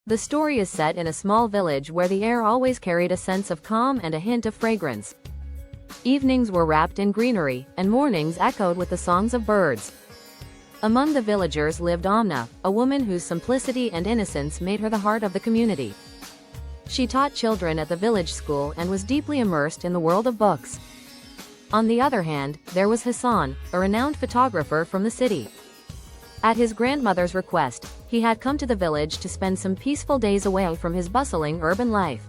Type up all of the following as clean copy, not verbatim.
The story is set in a small village where the air always carried a sense of calm and a hint of fragrance. Evenings were wrapped in greenery, and mornings echoed with the songs of birds. Among the villagers lived Aamna, a woman whose simplicity and innocence made her the heart of the community. She taught children at the village school and was deeply immersed in the world of books. On the other hand, there was Hassan, a renowned photographer from the city. At his grandmother's request, he had come to the village to spend some peaceful days away from his bustling urban life.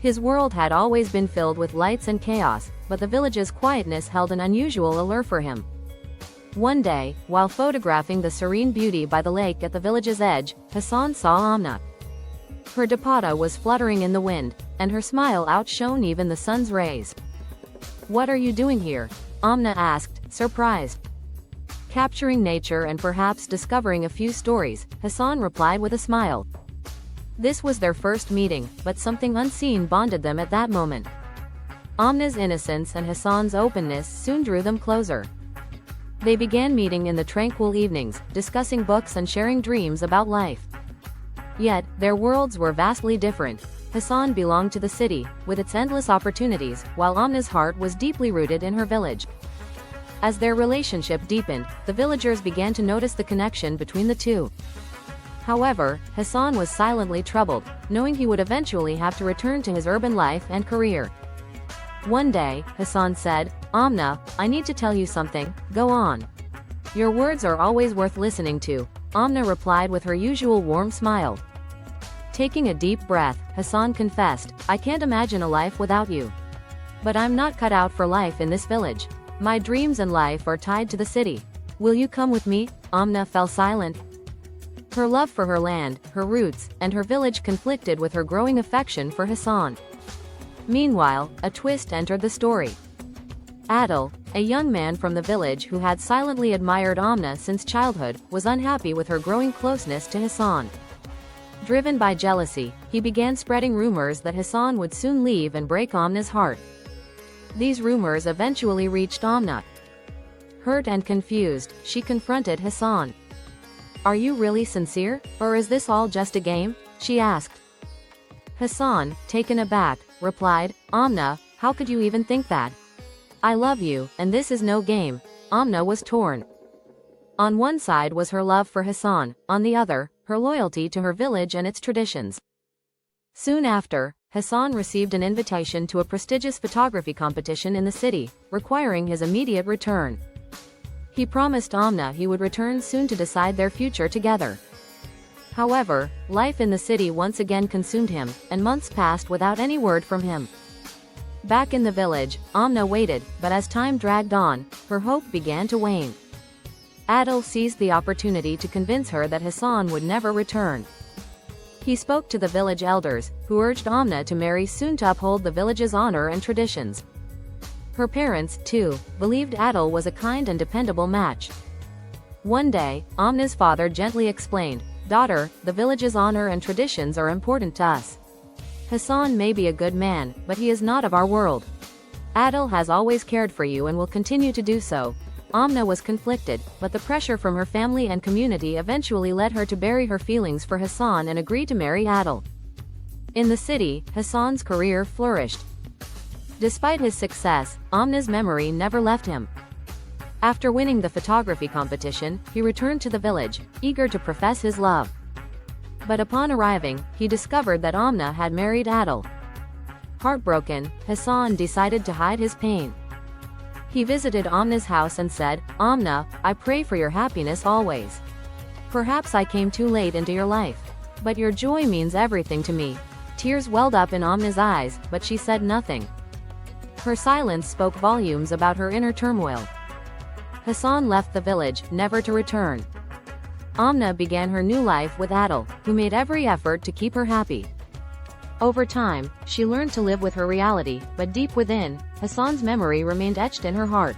His world had always been filled with lights and chaos, but the village's quietness held an unusual allure for him. One day, while photographing the serene beauty by the lake at the village's edge, Hassan saw Aamna. Her dupatta was fluttering in the wind, and her smile outshone even the sun's rays. "What are you doing here?" Aamna asked, surprised. "Capturing nature and perhaps discovering a few stories," Hassan replied with a smile. This was their first meeting, but something unseen bonded them at that moment. Aamna's innocence and Hassan's openness soon drew them closer. They began meeting in the tranquil evenings, discussing books and sharing dreams about life. Yet, their worlds were vastly different. Hassan belonged to the city, with its endless opportunities, while Aamna's heart was deeply rooted in her village. As their relationship deepened, the villagers began to notice the connection between the two. However, Hassan was silently troubled, knowing he would eventually have to return to his urban life and career. One day, Hassan said, "Aamna, I need to tell you something, go on. Your words are always worth listening to," Aamna replied with her usual warm smile. Taking a deep breath, Hassan confessed, "I can't imagine a life without you. But I'm not cut out for life in this village. My dreams and life are tied to the city. Will you come with me?" Aamna fell silent. Her love for her land, her roots, and her village conflicted with her growing affection for Hassan. Meanwhile, a twist entered the story. Adil, a young man from the village who had silently admired Aamna since childhood, was unhappy with her growing closeness to Hassan. Driven by jealousy, he began spreading rumors that Hassan would soon leave and break Aamna's heart. These rumors eventually reached Aamna. Hurt and confused, she confronted Hassan. "Are you really sincere, or is this all just a game?" she asked. Hassan, taken aback, replied, "Aamna, how could you even think that? I love you, and this is no game." Aamna was torn. On one side was her love for Hassan, on the other, her loyalty to her village and its traditions. Soon after, Hassan received an invitation to a prestigious photography competition in the city, requiring his immediate return. He promised Aamna he would return soon to decide their future together. However, life in the city once again consumed him, and months passed without any word from him. Back in the village, Aamna waited, but as time dragged on, her hope began to wane. Adil seized the opportunity to convince her that Hassan would never return. He spoke to the village elders, who urged Aamna to marry soon to uphold the village's honor and traditions. Her parents, too, believed Adil was a kind and dependable match. One day, Aamna's father gently explained, "Daughter, the village's honor and traditions are important to us. Hassan may be a good man, but he is not of our world. Adil has always cared for you and will continue to do so." Aamna was conflicted, but the pressure from her family and community eventually led her to bury her feelings for Hassan and agree to marry Adil. In the city, Hassan's career flourished. Despite his success, Aamna's memory never left him. After winning the photography competition, he returned to the village, eager to profess his love. But upon arriving, he discovered that Aamna had married Adil. Heartbroken, Hassan decided to hide his pain. He visited Aamna's house and said, "Aamna, I pray for your happiness always. Perhaps I came too late into your life. But your joy means everything to me." Tears welled up in Aamna's eyes, but she said nothing. Her silence spoke volumes about her inner turmoil. Hassan left the village, never to return. Aamna began her new life with Adil, who made every effort to keep her happy. Over time, she learned to live with her reality, but deep within, Hassan's memory remained etched in her heart.